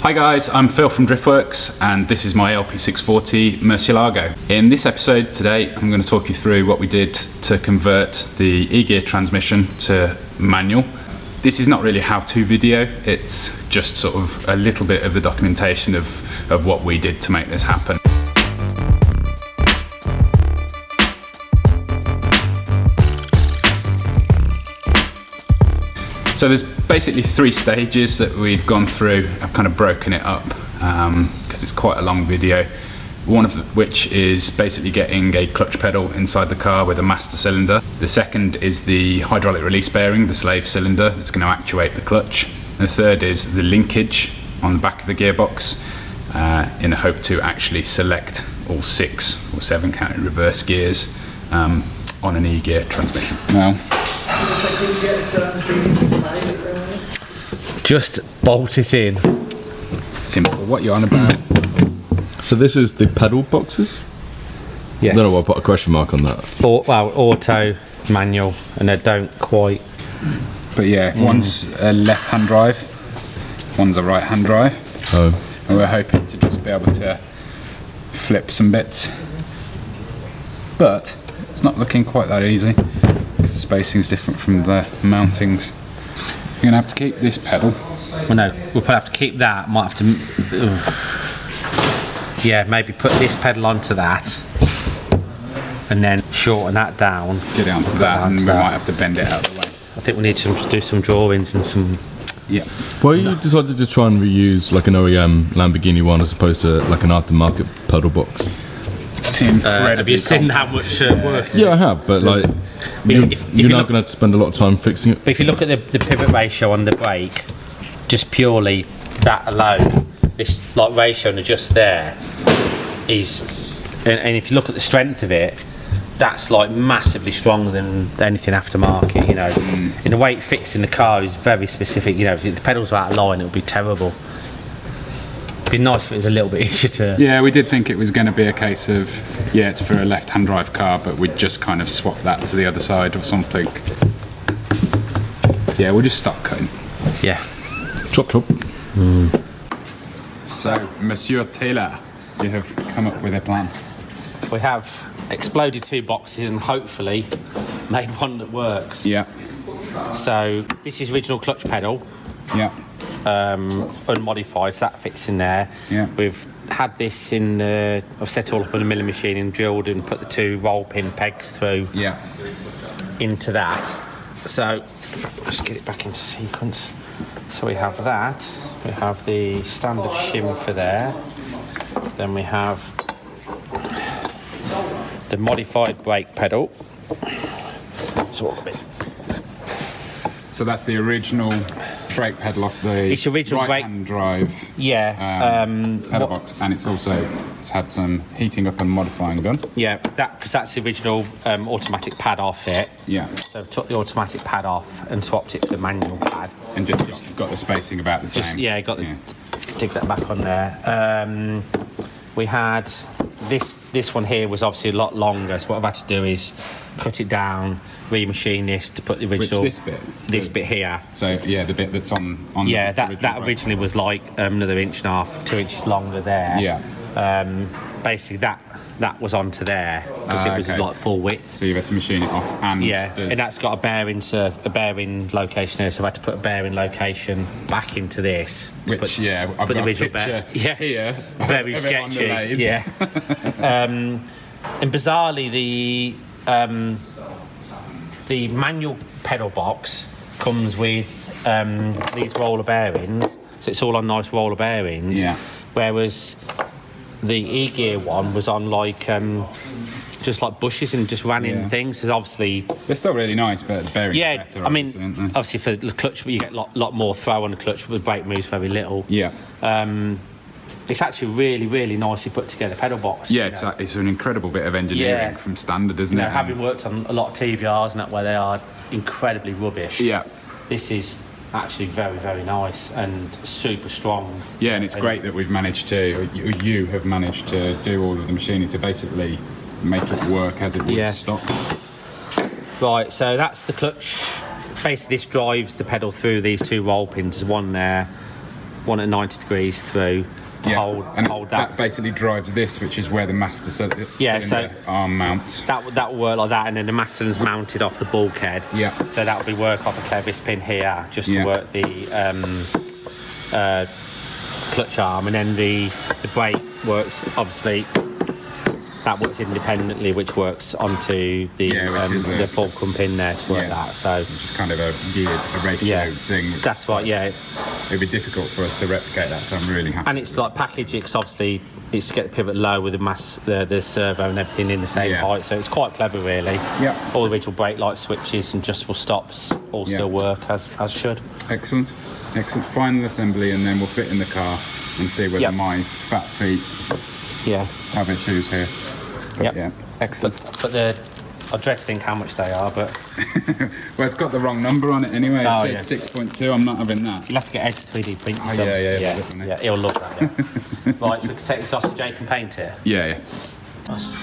Hi guys, I'm Phil from Driftworks and this is my LP640 Murcielago. In this episode today I'm going to talk you through what we did to convert the Egear transmission to manual. This is not really a how-to video, it's just sort of a little bit of the documentation of what we did to make this happen. So there's basically three stages that we've gone through. I've kind of broken it up because it's quite a long video. One of which is basically getting a clutch pedal inside the car with a master cylinder. The second is the hydraulic release bearing, the slave cylinder that's going to actuate the clutch. And the third is the linkage on the back of the gearbox in a hope to actually select all 6 or 7 counting reverse gears on an Egear transmission. Now, just bolt it in. Simple. What you're on about? So this is the pedal boxes? Yes. I don't know why I put a question mark on that. Well, auto, manual, and they don't quite. But yeah, one's a left-hand drive, one's a right-hand drive. Oh. And we're hoping to just be able to flip some bits. But it's not looking quite that easy because the spacing is different from the mountings. You're gonna have to keep this pedal. Well, no, we'll probably have to keep that. Might have to. Yeah, maybe put this pedal onto that, and then shorten that down. Get it onto that, and we might have to bend it out of the way. I think we need to do some drawings and some. Yeah. Why you decided to try and reuse like an OEM Lamborghini one as opposed to like an aftermarket pedal box? It's incredibly have you seen how much work? Yeah, I have, but like you're now going to have to spend a lot of time fixing it. But if you look at the pivot ratio on the brake, just purely that alone, this like ratio and just there is, and if you look at the strength of it, that's like massively stronger than anything aftermarket. You know, in the way it fits in the car is very specific. You know, if the pedals were out of line, it would be terrible. It'd be nice if it was a little bit easier to. Yeah, we did think it was going to be a case of, yeah, it's for a left-hand drive car, but we'd just kind of swap that to the other side or something. Yeah, we'll just stop cutting. Yeah. Chop chop. So, Monsieur Taylor, you have come up with a plan. We have exploded 2 boxes and hopefully made one that works. Yeah. So this is original clutch pedal. Yeah. Unmodified, so that fits in there. Yeah. We've had this in the, I've set it all up on a milling machine and drilled and put the 2 roll pin pegs through into that. So let's get it back into sequence. So we have that, we have the standard shim for there, then we have the modified brake pedal. So that's the original brake pedal off the right-hand drive pedal box, and it's had some heating up and modifying done. Yeah, because that's the original automatic pad off it. Yeah. So we took the automatic pad off and swapped it to the manual pad. And just got the spacing about the same. Yeah, dig that back on there. We had this one here was obviously a lot longer, so what I've had to do is cut it down, remachine this to put the original. Which, this bit? This bit here. So yeah, the bit that's on. Yeah, that originally was like another 1.5, 2 inches longer there. Yeah. Basically that was onto there because it was like full width. So you had to machine it off, and and that's got a bearing location there. So I had to put a bearing location back into this. I've got the original picture here. Very sketchy. Yeah. And bizarrely, the manual pedal box comes with these roller bearings, so it's all on nice roller bearings. Yeah. Whereas the Egear one was on like just like bushes and just ran in things. So obviously they're still really nice, but the bearings are better. I mean, obviously for the clutch, you get a lot more throw on the clutch, but the brake moves very little. Yeah. It's actually really, really nicely put together pedal box. Yeah, it's an incredible bit of engineering from standard, isn't it? Having worked on a lot of TVRs and that, where they are incredibly rubbish. Yeah. This is actually very, very nice and super strong. Yeah, and it's great that we've managed to, you have managed to do all of the machining to basically make it work as it would stock. Right, so that's the clutch. Basically, this drives the pedal through these 2 roll pins. There's one there, one at 90 degrees through to hold that. That basically drives this, which is where the master cylinder arm mounts. That will work like that, and then the master cylinder's mounted off the bulkhead. Yeah. So that will be work off a clevis pin here, just to work the clutch arm, and then the brake works, obviously, that works independently, which works onto the fulcrum pin there to work that. So which is kind of a ratio thing. That's right. Yeah. It'd be difficult for us to replicate that, so I'm really happy. And it's like packaging, because obviously it's to get the pivot low with the servo and everything in the same height. So it's quite clever, really. Yeah. All the original brake light switches and adjustable stops all still work as should. Excellent. Final assembly, and then we'll fit in the car and see whether my fat feet have issues here. But yeah, excellent. But I dread to think how much they are, but well, it's got the wrong number on it anyway. It says 6.2. I'm not having that. You'll have to get Ed to 3D print you some. Yeah, he'll love that. Right, so we can take this off to Jake and paint it. Yeah. Nice.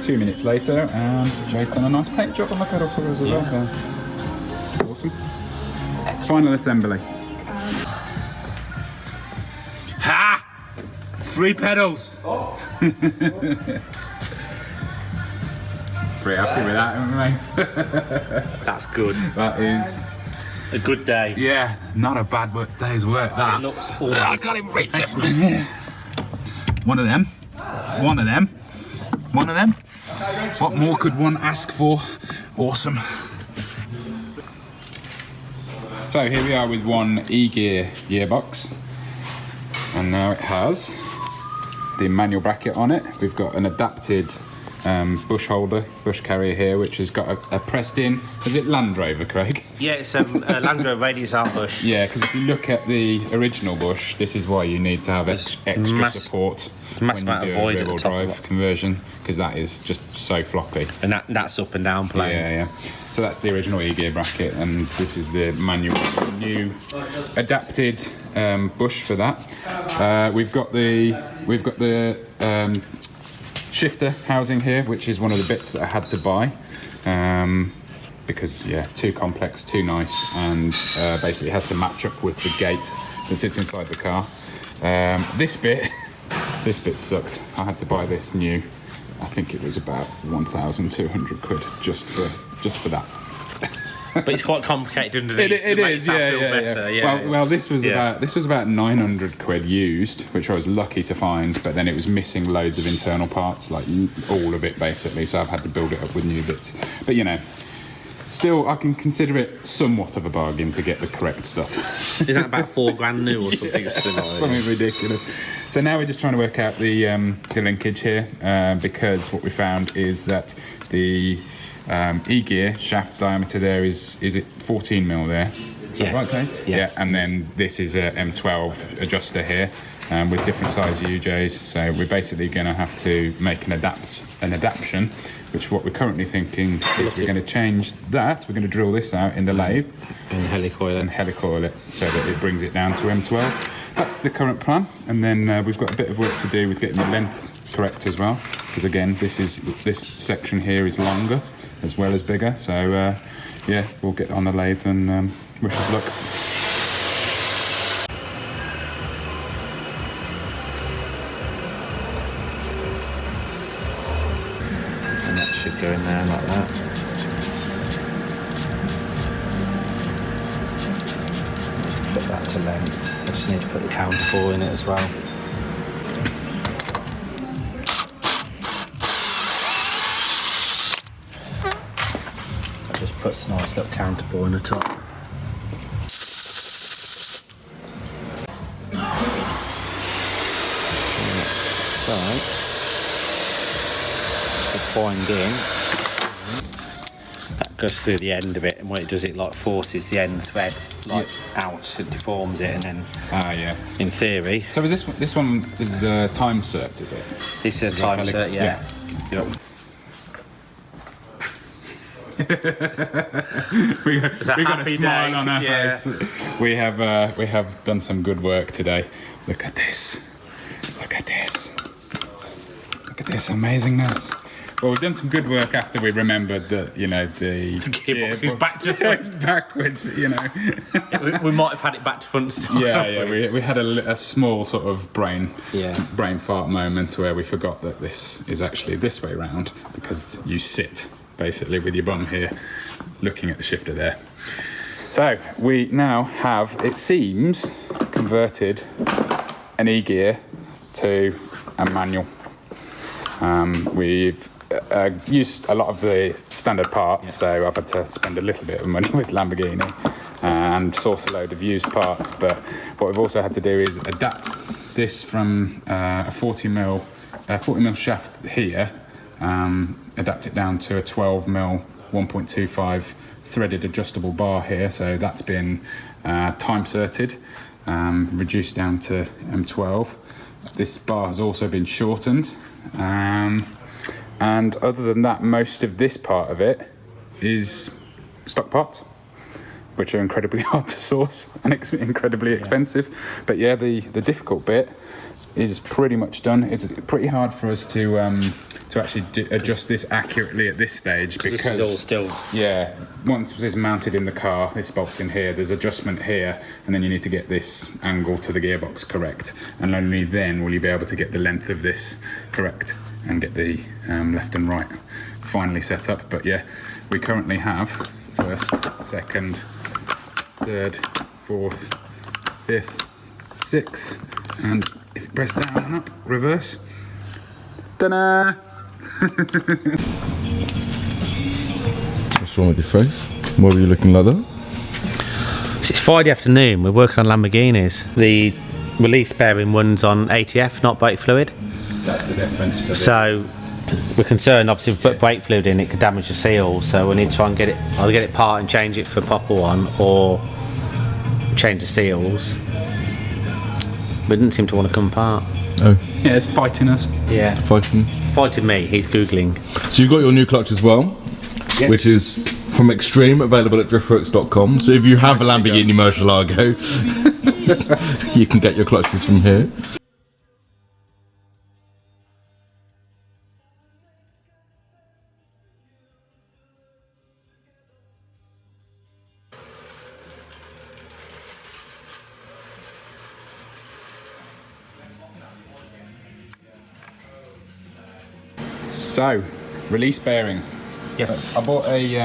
2 minutes later, and Jay's done a nice paint job on the pedal for us as well. So. Awesome. Excellent. Final assembly. Ha! 3 pedals. Pretty happy with that, aren't we, mate? That's good. That is a good day. Yeah, not a bad day's work. That. It looks I can't even reach it. One of them. What more could one ask for? Awesome. So here we are with one Egear gearbox, and now it has the manual bracket on it. We've got an adapted bush carrier here, which has got a pressed in. Is it Land Rover, Craig? Yeah, it's a Land Rover radius arm bush. Yeah, because if you look at the original bush, this is why you need to have extra support when you do a rear-wheel drive conversion, because that is just so floppy. And that's up and down plane. Yeah. So that's the original Egear bracket, and this is the manual, new adapted bush for that. We've got the shifter housing here, which is one of the bits that I had to buy because too complex, too nice, and basically has to match up with the gate that sits inside the car. This bit sucked. I had to buy this new. I think it was about 1,200 quid just for that. But it's quite complicated underneath. It is, yeah. Well, this was about 900 quid used, which I was lucky to find. But then it was missing loads of internal parts, like all of it basically. So I've had to build it up with new bits. But still, I can consider it somewhat of a bargain to get the correct stuff. Is that about $4,000 new or something similar? Something ridiculous. So now we're just trying to work out the linkage here, because what we found is that the Egear shaft diameter there is it 14 mil there? Is that right, Dave? Yeah. And then this is a M12 adjuster here with different size UJs. So we're basically going to have to make an adaptation, which what we're currently thinking is we're going to change that. We're going to drill this out in the lathe and helicoil it so that it brings it down to M12. That's the current plan, and then we've got a bit of work to do with getting the length correct as well, because again this section here is longer as well as bigger, so we'll get on the lathe and wish us luck. And that should go in there like that. Put that to length. I just need to put the counterbore in it as well. Puts a nice little counterbore in the top. So, it's wind in. That goes through the end of it, and when it does, it like forces the end thread out, it deforms it, and then in theory. So is this one is time cert, is it? This is a time cert, yeah. Yep. we got a smile on our face. We have done some good work today. Look at this amazingness. Well, we've done some good work after we remembered that, you know, the gearbox is back to front. backwards, you know. we might have had it back to front still. Yeah, we had a small sort of brain fart moment where we forgot that this is actually this way round, because you sit basically with your bum here looking at the shifter there. So we now have, it seems, converted an Egear to a manual. We've used a lot of the standard parts, so I've had to spend a little bit of money with Lamborghini and source a load of used parts, but what we've also had to do is adapt this from a 40mm shaft here, adapt it down to a 12mm 1.25 threaded adjustable bar here, so that's been time certed, reduced down to M12. This bar has also been shortened, and other than that, most of this part of it is stock parts, which are incredibly hard to source and incredibly expensive. But yeah, the difficult bit is pretty much done. It's pretty hard for us to actually adjust this accurately at this stage, because this is all still... Yeah, once this is mounted in the car, this bolts in here, there's adjustment here, and then you need to get this angle to the gearbox correct, and only then will you be able to get the length of this correct and get the left and right finally set up. But yeah, we currently have first, second, third, fourth, fifth, sixth, and if you press down and up, reverse. Ta-da! What's wrong with your face? Why were you looking like that? It's Friday afternoon, we're working on Lamborghinis. The release bearing runs on ATF, not brake fluid. That's the difference. For so we're concerned, obviously, if we put brake fluid in, it could damage the seal, so we need to try and get it, either get it apart and change it for a proper one, or change the seals. We didn't seem to want to come apart. Oh. Yeah, it's fighting us. Yeah. Fighting me, he's Googling. So you've got your new clutch as well, yes, which is from Extreme, available at driftworks.com. So if you have a Lamborghini Murcielago, you can get your clutches from here. So, release bearing. Yes. I bought a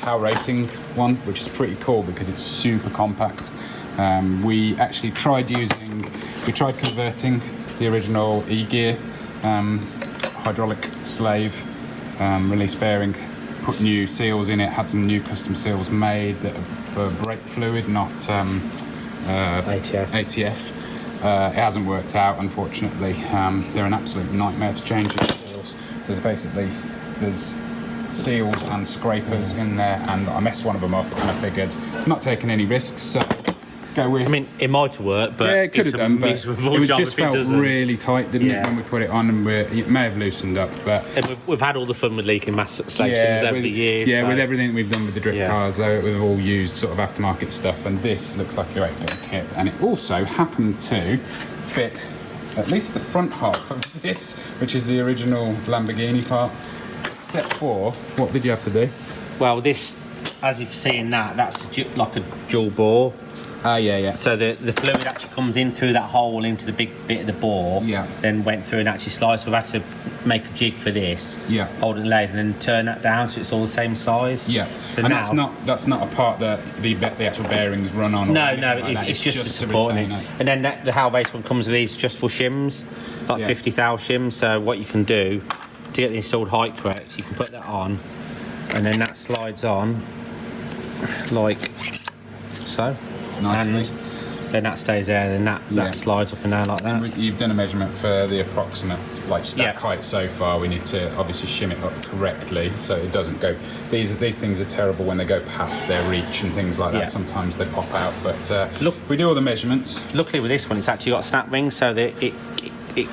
Power Racing one, which is pretty cool because it's super compact. We actually tried converting the original Egear hydraulic slave release bearing, put new seals in it, had some new custom seals made that are for brake fluid, not ATF. It hasn't worked out, unfortunately. They're an absolute nightmare to change these seals. There's seals and scrapers in there, and I messed one of them up, and I figured not taking any risks, so go with. I mean, it might have worked, but yeah, it could have done. But it just felt really tight, didn't it, when we put it on, and it may have loosened up. But and we've had all the fun with leaking mass slaves over the years. Yeah, so. With everything we've done with the drift cars, though, we've all used sort of aftermarket stuff, and this looks like the right bit of kit, and it also happened to fit at least the front half of this, which is the original Lamborghini part. Except for, what did you have to do? Well, this, as you can see in that's like a dual bore. Yeah. So the fluid actually comes in through that hole into the big bit of the bore, then went through and actually slides. So we've had to make a jig for this, hold it in lathe, and then turn that down so it's all the same size. Yeah. So and now, that's not a part that the actual bearings run on. No, it's just the supporting it. And then the Hal base one comes with these adjustable shims, like 50 thou shims. So what you can do to get the installed height correct, you can put that on, and then that slides on like so. Nicely. And then that stays there, and then that slides up and down like that. You've done a measurement for the approximate stack height so far. We need to obviously shim it up correctly so it doesn't go. These things are terrible when they go past their reach and things like that. Sometimes they pop out, but look, we do all the measurements. Luckily with this one, it's actually got snap rings, so that it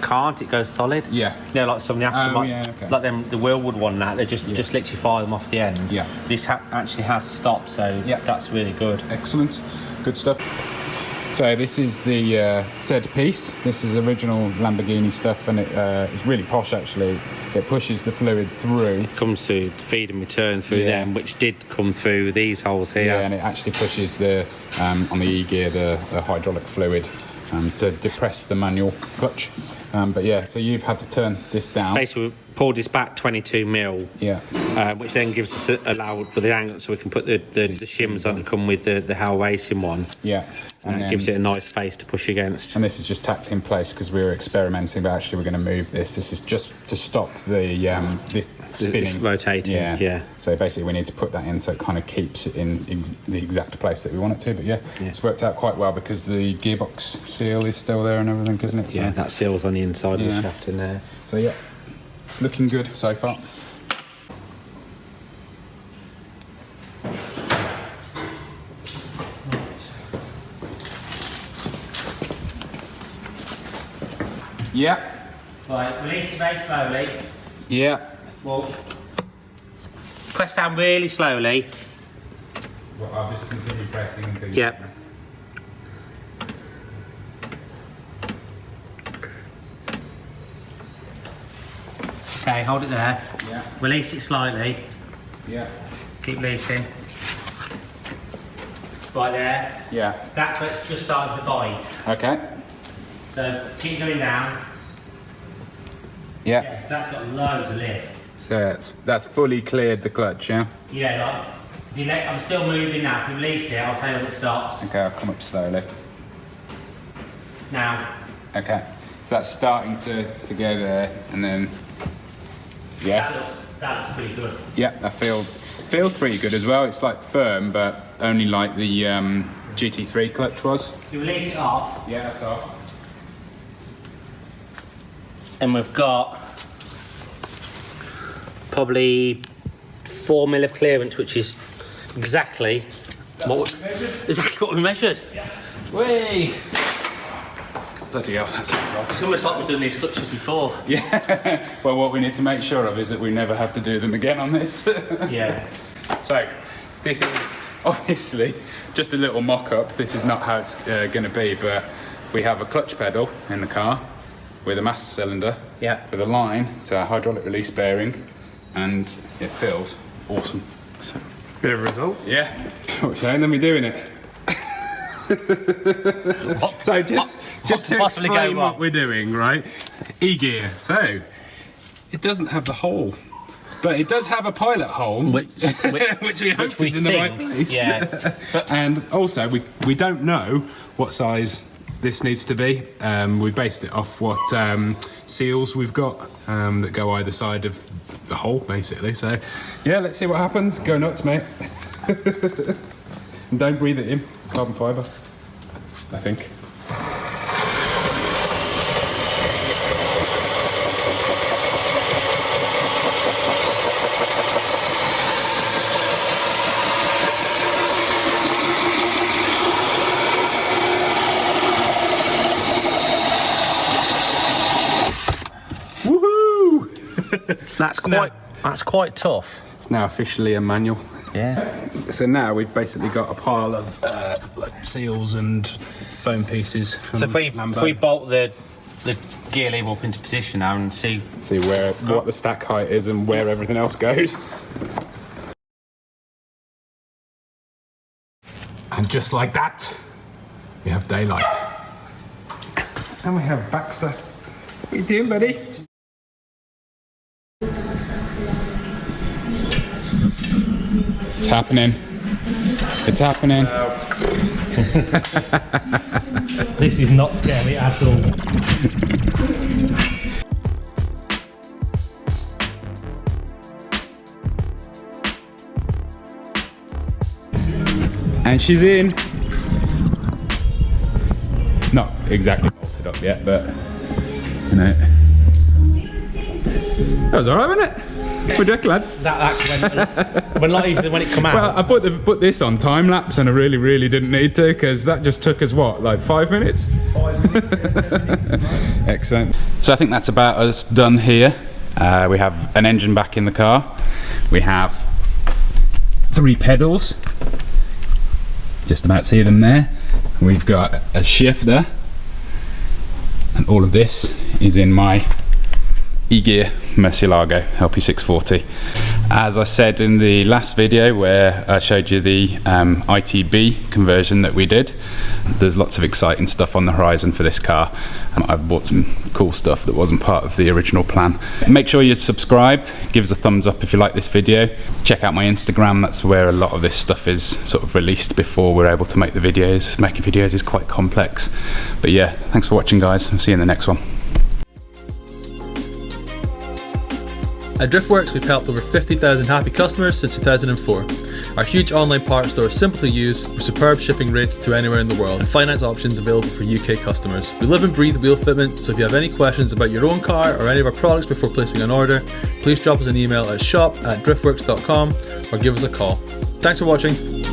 can't. It goes solid. Yeah. You know, like some of the aftermarket, like them, the Wheelwood one. They just literally fire them off the end. Yeah. This actually has a stop, so that's really good. Excellent. Good stuff. So this is the said piece. This is original Lamborghini stuff, and it's really posh actually. It pushes the fluid through. It comes to feed and return through them, which did come through these holes here. Yeah, and it actually pushes the on the Egear the hydraulic fluid to depress the manual clutch. But yeah, so you've had to turn this down. Basically, we pulled this back 22 mil. Yeah. Which then gives us allowed with the angle, so we can put the shims on that come with the Hell Racing one. Yeah. And it gives it a nice face to push against. And this is just tacked in place because we were experimenting, but actually we're going to move this. This is just to stop the spinning. It's rotating. Yeah. So basically we need to put that in so it kind of keeps it in the exact place that we want it to. But yeah, it's worked out quite well because the gearbox seal is still there and everything, isn't it? So, yeah, that seal's on the inside of the shaft in there. So yeah, it's looking good so far. Yeah. Right, release it very slowly. Yeah. Well, press down really slowly. Well, I'll just continue pressing until you... Yep. Okay, hold it there. Yeah. Release it slightly. Yeah. Keep releasing. Right there. Yeah. That's where it's just started to bite. Okay. So keep going down. Yeah. Yeah, 'cause that's got loads of lift. So that's fully cleared the clutch, yeah? Yeah, like, if you let, I'm still moving now. If you release it, I'll tell you when it stops. Okay, I'll come up slowly. Now. Okay. So that's starting to go there, and then... Yeah. That looks pretty good. Yeah, that feels pretty good as well. It's like firm, but only like the GT3 clutch was. You release it off. Yeah, that's off. And we've got probably 4 mil of clearance, which is exactly what we measured. Yeah. Whey! Bloody hell, that's a lot. It's almost like we've done these clutches before. Yeah. Well, what we need to make sure of is that we never have to do them again on this. Yeah. So, this is obviously just a little mock-up. This is not how it's going to be, but we have a clutch pedal in the car with a master cylinder, with a line to our hydraulic release bearing, and it feels awesome. So, Bit of a result. yeah. What are we saying? Then we're doing it. So just to explain what we're doing, right? Egear. So it doesn't have the hole, but it does have a pilot hole, which we hope is in the right place. Yeah. And also we don't know what size this needs to be. We based it off what seals we've got that go either side of the hole, basically. So yeah, let's see what happens. Go nuts, mate. And don't breathe it in. It's carbon fibre, I think. Woohoo! That's quite tough. It's now officially a manual. Yeah. So now we've basically got a pile of like seals and foam pieces. From So if we bolt the gear lever up into position now and see what the stack height is and where everything else goes. And just like that, we have daylight. And we have Baxter. What are you doing, buddy? It's happening. It's happening. This is not scary at all. And she's in. Not exactly bolted up yet, but you know. That was alright, wasn't it? What do you reckon, lads? That actually went a lot easier than when it come out. Well, I put this on time lapse and I really didn't need to, because that just took us what, like 5 minutes? 5 minutes, 10 minutes. Excellent. So I think that's about us done here. We have an engine back in the car. We have 3 pedals. Just about see them there. We've got a shifter, and all of this is in my Egear Murcielago LP640. As I said in the last video where I showed you the ITB conversion that we did, there's lots of exciting stuff on the horizon for this car. I've bought some cool stuff that wasn't part of the original plan. Make sure you're subscribed, give us a thumbs up if you like this video. Check out my Instagram, that's where a lot of this stuff is sort of released before we're able to make the videos. Making videos is quite complex. But yeah, thanks for watching guys, I'll see you in the next one. At Driftworks, we've helped over 50,000 happy customers since 2004. Our huge online parts store is simple to use, with superb shipping rates to anywhere in the world, and finance options available for UK customers. We live and breathe wheel fitment, so if you have any questions about your own car or any of our products before placing an order, please drop us an email at shop@driftworks.com or give us a call. Thanks for watching.